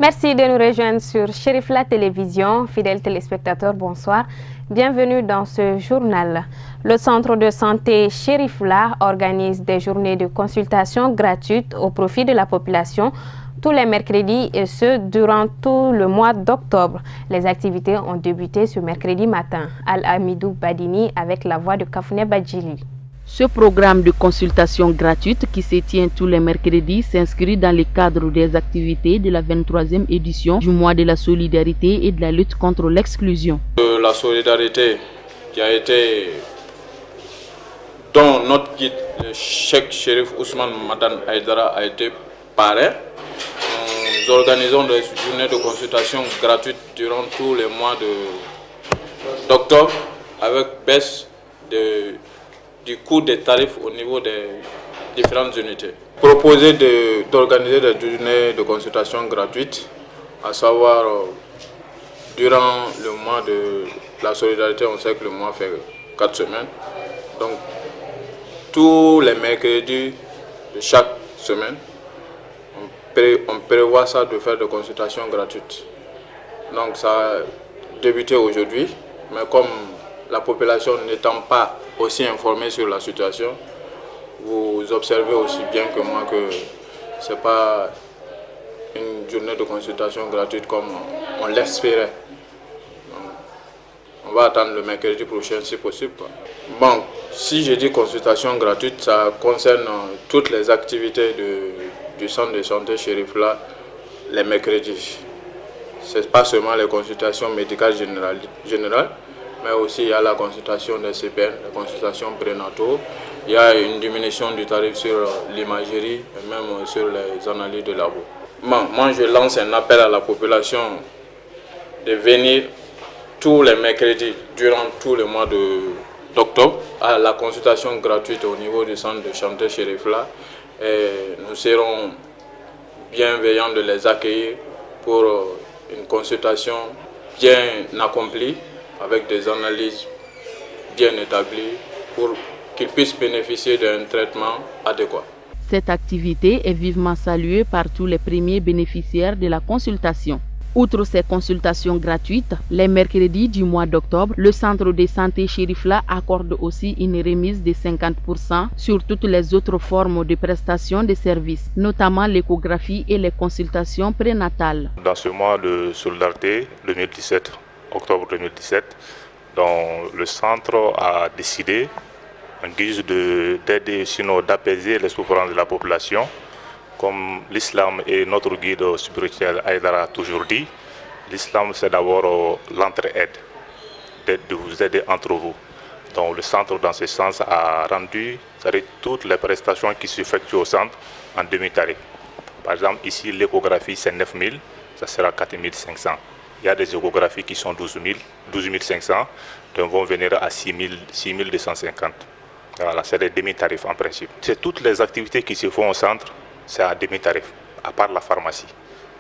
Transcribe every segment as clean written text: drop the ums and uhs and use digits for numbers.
Merci de nous rejoindre sur Cherifla Télévision. Fidèles téléspectateurs, bonsoir. Bienvenue dans ce journal. Le centre de santé Cherifla organise des journées de consultation gratuites au profit de la population tous les mercredis et ce durant tout le mois d'octobre. Les activités ont débuté ce mercredi matin. Al-Amidou Badini avec la voix de Kafouné Badjili. Ce programme de consultation gratuite qui se tient tous les mercredis s'inscrit dans le cadre des activités de la 23e édition du mois de la solidarité et de la lutte contre l'exclusion. La solidarité qui a été dont notre guide, le Cheikh Chérif Ousmane Madan Haïdara, a été parrain. Nous organisons des journées de consultation gratuites durant tous les mois d'octobre avec baisse du coût des tarifs au niveau des différentes unités. Proposer d'organiser des journées de consultation gratuites, à savoir durant le mois de la solidarité, on sait que le mois fait 4 semaines. Donc tous les mercredis de chaque semaine, on prévoit ça de faire des consultations gratuites. Donc ça a débuté aujourd'hui, mais comme la population n'étant pas aussi informée sur la situation, vous observez aussi bien que moi que ce n'est pas une journée de consultation gratuite comme on l'espérait. On va attendre le mercredi prochain si possible. Bon, si je dis consultation gratuite, ça concerne toutes les activités du centre de santé Cherifla les mercredis. Ce n'est pas seulement les consultations médicales générales, mais aussi il y a la consultation des CPN, la consultation prénataux. Il y a une diminution du tarif sur l'imagerie et même sur les analyses de labo. Bon, moi je lance un appel à la population de venir tous les mercredis durant tout le mois d'octobre à la consultation gratuite au niveau du centre de santé Cherifla. Et nous serons bienveillants de les accueillir pour une consultation bien accomplie avec des analyses bien établies pour qu'ils puissent bénéficier d'un traitement adéquat. Cette activité est vivement saluée par tous les premiers bénéficiaires de la consultation. Outre ces consultations gratuites, les mercredis du mois d'octobre, le centre de santé Cherifla accorde aussi une remise de 50% sur toutes les autres formes de prestations de services, notamment l'échographie et les consultations prénatales. Dans ce mois de solidarité 2017, octobre 2017, dont le centre a décidé, en guise d'aider, sinon d'apaiser les souffrances de la population, comme l'islam est notre guide spirituel, Haïdara a toujours dit, l'islam c'est d'abord l'entraide, de vous aider entre vous. Donc le centre dans ce sens a rendu toutes les prestations qui s'effectuent au centre en demi-tarif. Par exemple ici l'échographie c'est 9 000, ça sera 4 500. Il y a des échographies qui sont 12 500, donc vont venir à 6 250. Voilà, c'est des demi-tarifs en principe. C'est toutes les activités qui se font au centre, c'est à demi-tarif, à part la pharmacie.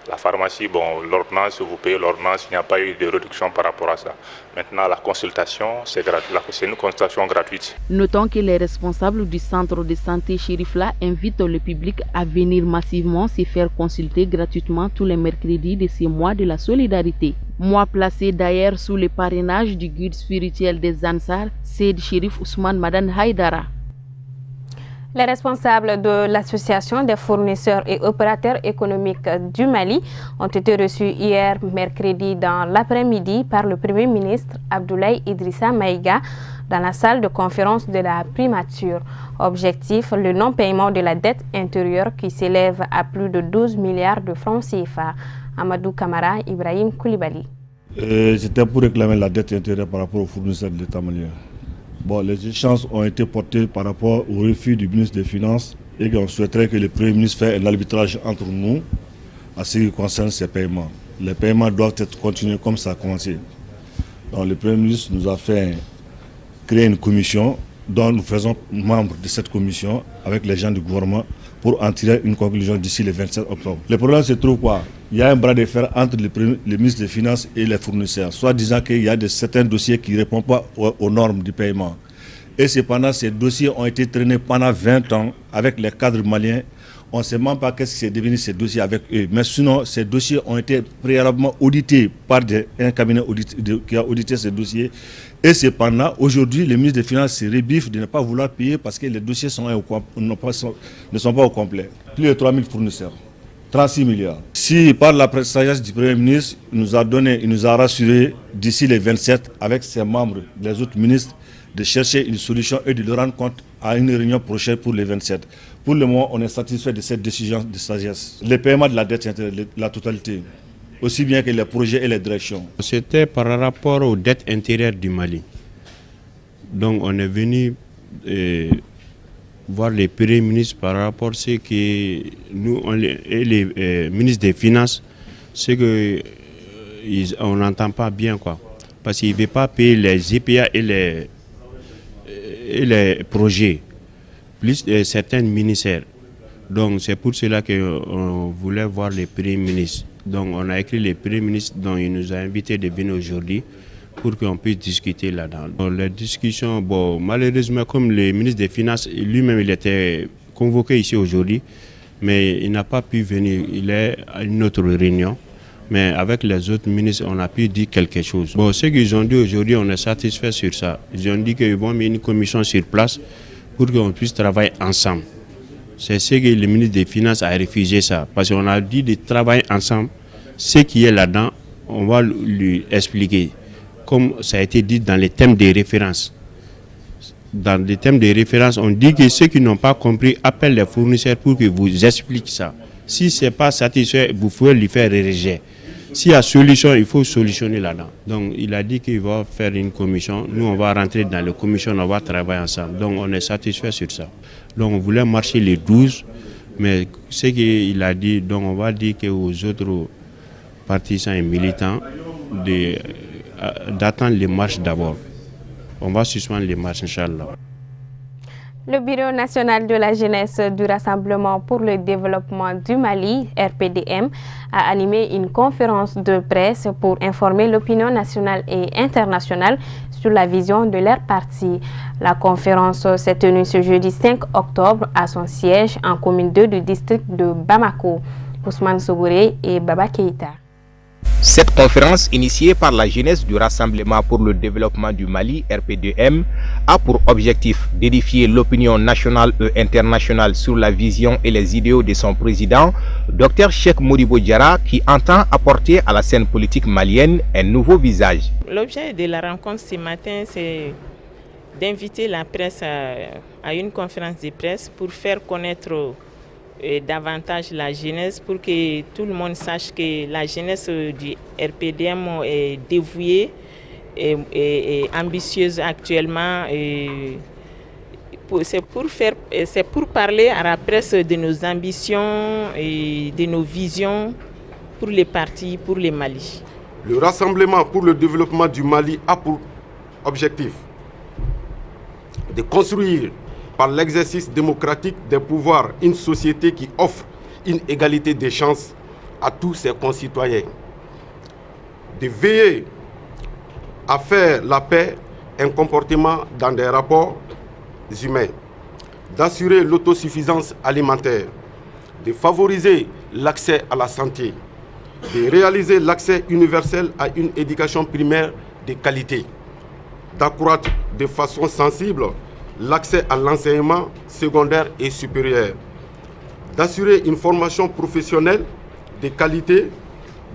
La pharmacie, bon, l'ordonnance, vous payez l'ordonnance, il n'y a pas eu de réduction par rapport à ça. Maintenant, la consultation, c'est une consultation gratuite. Notons que les responsables du centre de santé Cherifla invitent le public à venir massivement se faire consulter gratuitement tous les mercredis de ces mois de la solidarité. Mois placé d'ailleurs sous le parrainage du guide spirituel des Ansar, Seyd Chérif Ousmane Madan Haïdara. Les responsables de l'Association des fournisseurs et opérateurs économiques du Mali ont été reçus hier mercredi dans l'après-midi par le Premier ministre Abdoulaye Idrissa Maïga dans la salle de conférence de la primature. Objectif, le non-paiement de la dette intérieure qui s'élève à plus de 12 milliards de francs CFA. Amadou Kamara, Ibrahim Koulibaly. C'était pour réclamer la dette intérieure par rapport aux fournisseurs de l'État malien. Bon, les échanges ont été portés par rapport au refus du ministre des Finances et qu'on souhaiterait que le Premier ministre fasse un arbitrage entre nous en ce qui concerne ces paiements. Les paiements doivent être continués comme ça a commencé. Donc, le Premier ministre nous a fait créer une commission dont nous faisons membre de cette commission avec les gens du gouvernement pour en tirer une conclusion d'ici le 27 octobre. Le problème se trouve quoi? Il y a un bras de fer entre le ministre des Finances et les fournisseurs, soit disant qu'il y a certains dossiers qui ne répondent pas aux normes du paiement. Et cependant, ces dossiers ont été traînés pendant 20 ans avec les cadres maliens. On ne sait même pas qu'est-ce qui s'est devenu ces dossiers avec eux. Mais sinon, ces dossiers ont été préalablement audités par un cabinet qui a audité ces dossiers. Et cependant, aujourd'hui, le ministre des Finances se rebiffe de ne pas vouloir payer parce que les dossiers ne sont pas au complet. Plus de 3 000 fournisseurs, 36 milliards. Si par la sagesse du Premier ministre, il nous a rassuré d'ici les 27 avec ses membres, les autres ministres, de chercher une solution et de le rendre compte à une réunion prochaine pour les 27. Pour le moment, on est satisfait de cette décision de sagesse. Le paiement de la dette intérieure, la totalité, aussi bien que les projets et les directions. C'était par rapport aux dettes intérieures du Mali. Donc on est venu voir les premiers ministres par rapport à ce que nous et les ministres des Finances, ce que on n'entend pas bien quoi. Parce qu'ils ne veulent pas payer les EPA et les projets, plus certains ministères. Donc c'est pour cela qu'on voulait voir les premiers ministres. Donc on a écrit les premiers ministres dont il nous a invités de venir aujourd'hui pour qu'on puisse discuter là-dedans. Les discussions, bon, malheureusement, comme le ministre des Finances, lui-même il était convoqué ici aujourd'hui, mais il n'a pas pu venir, il est à une autre réunion. Mais avec les autres ministres, on a pu dire quelque chose. Bon, ce qu'ils ont dit aujourd'hui, on est satisfait sur ça. Ils ont dit qu'ils vont mettre une commission sur place pour qu'on puisse travailler ensemble. C'est ce que le ministre des Finances a refusé ça. Parce qu'on a dit de travailler ensemble. Ce qui est là-dedans, on va lui expliquer. Comme ça a été dit dans les thèmes de référence. Dans les thèmes de référence, on dit que ceux qui n'ont pas compris appellent les fournisseurs pour qu'ils vous expliquent ça. Si ce n'est pas satisfait, vous pouvez lui faire rejet. S'il y a solution, il faut solutionner là-dedans. Donc il a dit qu'il va faire une commission. Nous, on va rentrer dans la commission, on va travailler ensemble. Donc on est satisfait sur ça. Donc on voulait marcher les 12, mais ce qu'il a dit, donc on va dire qu'aux autres partisans et militants d'attendre les marches d'abord. On va suspendre les marches, Inch'Allah. Le Bureau national de la jeunesse du Rassemblement pour le développement du Mali, RPDM, a animé une conférence de presse pour informer l'opinion nationale et internationale sur la vision de leur parti. La conférence s'est tenue ce jeudi 5 octobre à son siège en commune 2 du district de Bamako. Ousmane Sogouré et Baba Keïta. Cette conférence, initiée par la jeunesse du Rassemblement pour le développement du Mali, RPDM, a pour objectif d'édifier l'opinion nationale et internationale sur la vision et les idéaux de son président, Dr Cheikh Modibo Diarra, qui entend apporter à la scène politique malienne un nouveau visage. L'objet de la rencontre ce matin, c'est d'inviter la presse à une conférence de presse pour faire connaître davantage la jeunesse, pour que tout le monde sache que la jeunesse du RPDM est dévouée et ambitieuse actuellement. C'est pour parler à la presse de nos ambitions et de nos visions pour les partis, pour le Mali. Le Rassemblement pour le développement du Mali a pour objectif de construire par l'exercice démocratique des pouvoirs une société qui offre une égalité des chances à tous ses concitoyens, de veiller à faire la paix, un comportement dans des rapports humains, d'assurer l'autosuffisance alimentaire, de favoriser l'accès à la santé, de réaliser l'accès universel à une éducation primaire de qualité, d'accroître de façon sensible l'accès à l'enseignement secondaire et supérieur, d'assurer une formation professionnelle de qualité,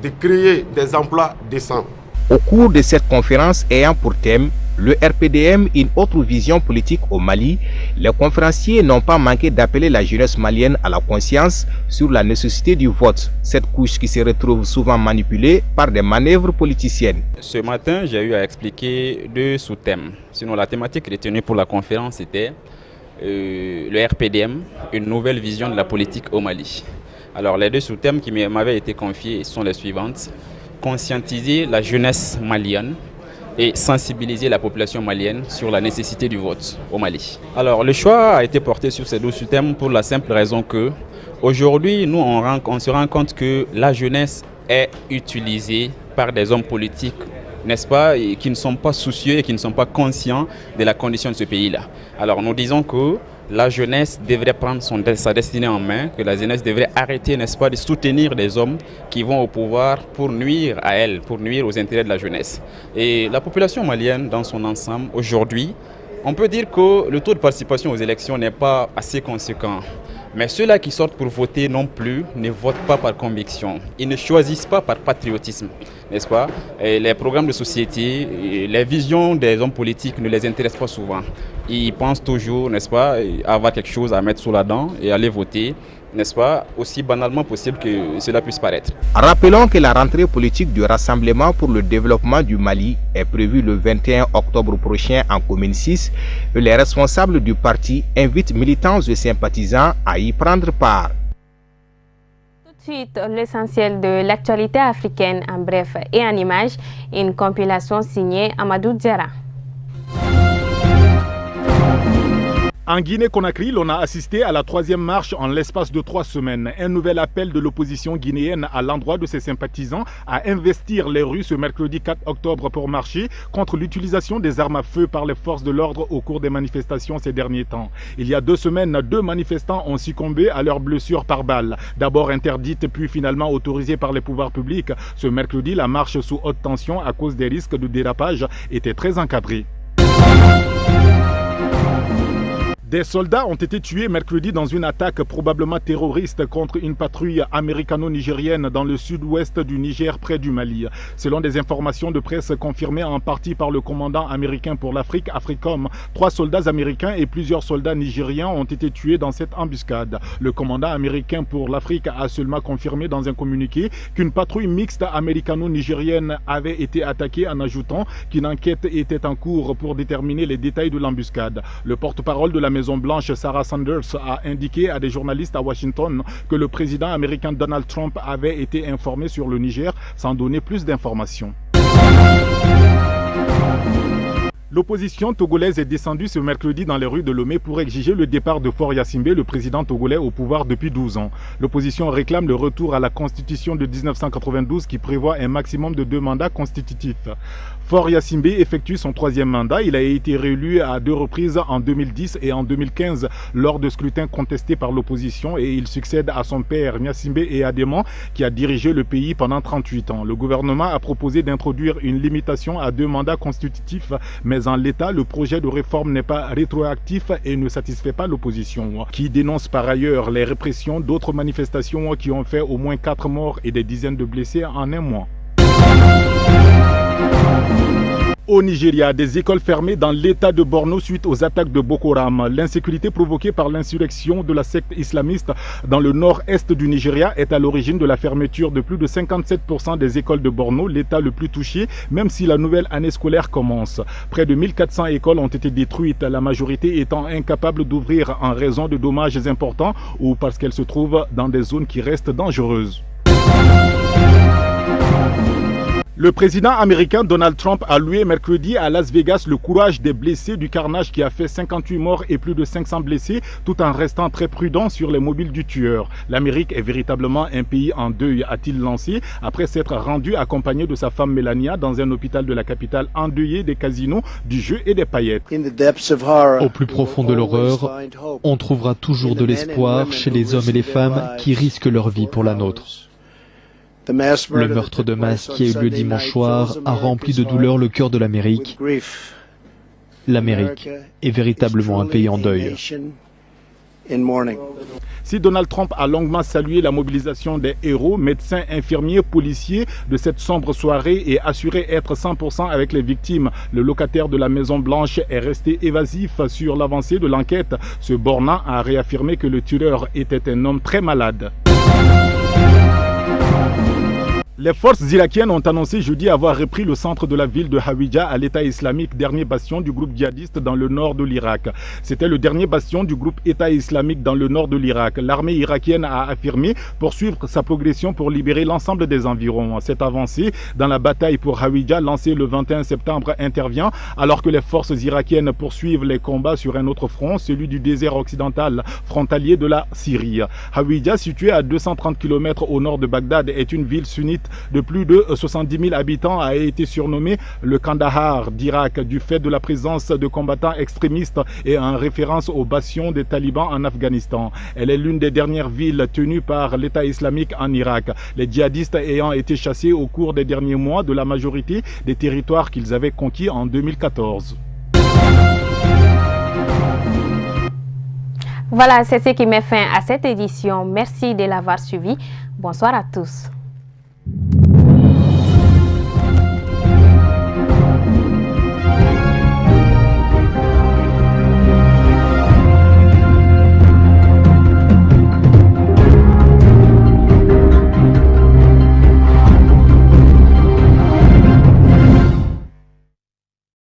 de créer des emplois décents. Au cours de cette conférence ayant pour thème le RPDM, une autre vision politique au Mali, les conférenciers n'ont pas manqué d'appeler la jeunesse malienne à la conscience sur la nécessité du vote, cette couche qui se retrouve souvent manipulée par des manœuvres politiciennes. Ce matin, j'ai eu à expliquer deux sous-thèmes. Sinon, la thématique retenue pour la conférence était le RPDM, une nouvelle vision de la politique au Mali. Alors, les deux sous-thèmes qui m'avaient été confiés sont les suivantes. Conscientiser la jeunesse malienne et sensibiliser la population malienne sur la nécessité du vote au Mali. Alors le choix a été porté sur ces deux sous-thèmes pour la simple raison que aujourd'hui nous on se rend compte que la jeunesse est utilisée par des hommes politiques, n'est-ce pas, qui ne sont pas soucieux et qui ne sont pas conscients de la condition de ce pays-là. Alors nous disons que la jeunesse devrait prendre sa destinée en main, que la jeunesse devrait arrêter, n'est-ce pas, de soutenir des hommes qui vont au pouvoir pour nuire à elle, pour nuire aux intérêts de la jeunesse. Et la population malienne dans son ensemble, aujourd'hui, on peut dire que le taux de participation aux élections n'est pas assez conséquent. Mais ceux-là qui sortent pour voter non plus ne votent pas par conviction. Ils ne choisissent pas par patriotisme, n'est-ce pas? Et les programmes de société, les visions des hommes politiques ne les intéressent pas souvent. Ils pensent toujours, n'est-ce pas, avoir quelque chose à mettre sous la dent et aller voter, n'est-ce pas, aussi banalement possible que cela puisse paraître. Rappelons que la rentrée politique du Rassemblement pour le développement du Mali est prévue le 21 octobre prochain en commune 6. Les responsables du parti invitent militants et sympathisants à y prendre part. Tout de suite, l'essentiel de l'actualité africaine en bref et en images, une compilation signée Amadou Diarra. En Guinée-Conakry, l'on a assisté à la 3e marche en l'espace de 3 semaines. Un nouvel appel de l'opposition guinéenne à l'endroit de ses sympathisants à investir les rues ce mercredi 4 octobre pour marcher contre l'utilisation des armes à feu par les forces de l'ordre au cours des manifestations ces derniers temps. Il y a 2 semaines, 2 manifestants ont succombé à leurs blessures par balle. D'abord interdite puis finalement autorisée par les pouvoirs publics, ce mercredi, la marche sous haute tension à cause des risques de dérapage était très encadrée. Des soldats ont été tués mercredi dans une attaque probablement terroriste contre une patrouille américano-nigérienne dans le sud-ouest du Niger près du Mali. Selon des informations de presse confirmées en partie par le commandant américain pour l'Afrique, AFRICOM, 3 soldats américains et plusieurs soldats nigériens ont été tués dans cette embuscade. Le commandant américain pour l'Afrique a seulement confirmé dans un communiqué qu'une patrouille mixte américano-nigérienne avait été attaquée en ajoutant qu'une enquête était en cours pour déterminer les détails de l'embuscade. Le porte-parole de la Maison-Blanche, Sarah Sanders, a indiqué à des journalistes à Washington que le président américain Donald Trump avait été informé sur le Niger sans donner plus d'informations. L'opposition togolaise est descendue ce mercredi dans les rues de Lomé pour exiger le départ de Faure Gnassingbé, le président togolais au pouvoir depuis 12 ans. L'opposition réclame le retour à la constitution de 1992 qui prévoit un maximum de 2 mandats constitutifs. Faure Gnassingbé effectue son 3e mandat. Il a été réélu à 2 reprises en 2010 et en 2015 lors de scrutins contestés par l'opposition et il succède à son père Gnassingbé Eyadéman qui a dirigé le pays pendant 38 ans. Le gouvernement a proposé d'introduire une limitation à 2 mandats constitutifs, mais en l'état, le projet de réforme n'est pas rétroactif et ne satisfait pas l'opposition, qui dénonce par ailleurs les répressions d'autres manifestations qui ont fait au moins 4 morts et des dizaines de blessés en un mois. Au Nigeria, des écoles fermées dans l'état de Borno suite aux attaques de Boko Haram. L'insécurité provoquée par l'insurrection de la secte islamiste dans le nord-est du Nigeria est à l'origine de la fermeture de plus de 57% des écoles de Borno, l'état le plus touché, même si la nouvelle année scolaire commence. Près de 1400 écoles ont été détruites, la majorité étant incapable d'ouvrir en raison de dommages importants ou parce qu'elles se trouvent dans des zones qui restent dangereuses. Le président américain Donald Trump a loué mercredi à Las Vegas le courage des blessés du carnage qui a fait 58 morts et plus de 500 blessés, tout en restant très prudent sur les mobiles du tueur. L'Amérique est véritablement un pays en deuil, a-t-il lancé, après s'être rendu accompagné de sa femme Melania dans un hôpital de la capitale endeuillé des casinos, du jeu et des paillettes. Au plus profond de l'horreur, on trouvera toujours de l'espoir chez les hommes et les femmes qui risquent leur vie pour la nôtre. Le meurtre de masse qui a eu lieu dimanche soir a rempli de douleur le cœur de l'Amérique. L'Amérique est véritablement un pays en deuil. Si Donald Trump a longuement salué la mobilisation des héros, médecins, infirmiers, policiers de cette sombre soirée et assuré être 100% avec les victimes, le locataire de la Maison-Blanche est resté évasif sur l'avancée de l'enquête, se bornant à réaffirmer que le tueur était un homme très malade. Les forces irakiennes ont annoncé jeudi avoir repris le centre de la ville de Hawija à l'État islamique, dernier bastion du groupe djihadiste dans le nord de l'Irak. C'était le dernier bastion du groupe État islamique dans le nord de l'Irak. L'armée irakienne a affirmé poursuivre sa progression pour libérer l'ensemble des environs. Cette avancée dans la bataille pour Hawija lancée le 21 septembre intervient alors que les forces irakiennes poursuivent les combats sur un autre front, celui du désert occidental frontalier de la Syrie. Hawija, située à 230 km au nord de Bagdad, est une ville sunnite de plus de 70 000 habitants a été surnommée le Kandahar d'Irak du fait de la présence de combattants extrémistes et en référence au bastion des talibans en Afghanistan. Elle est l'une des dernières villes tenues par l'État islamique en Irak, les djihadistes ayant été chassés au cours des derniers mois de la majorité des territoires qu'ils avaient conquis en 2014. Voilà, c'est ce qui met fin à cette édition. Merci de l'avoir suivi. Bonsoir à tous.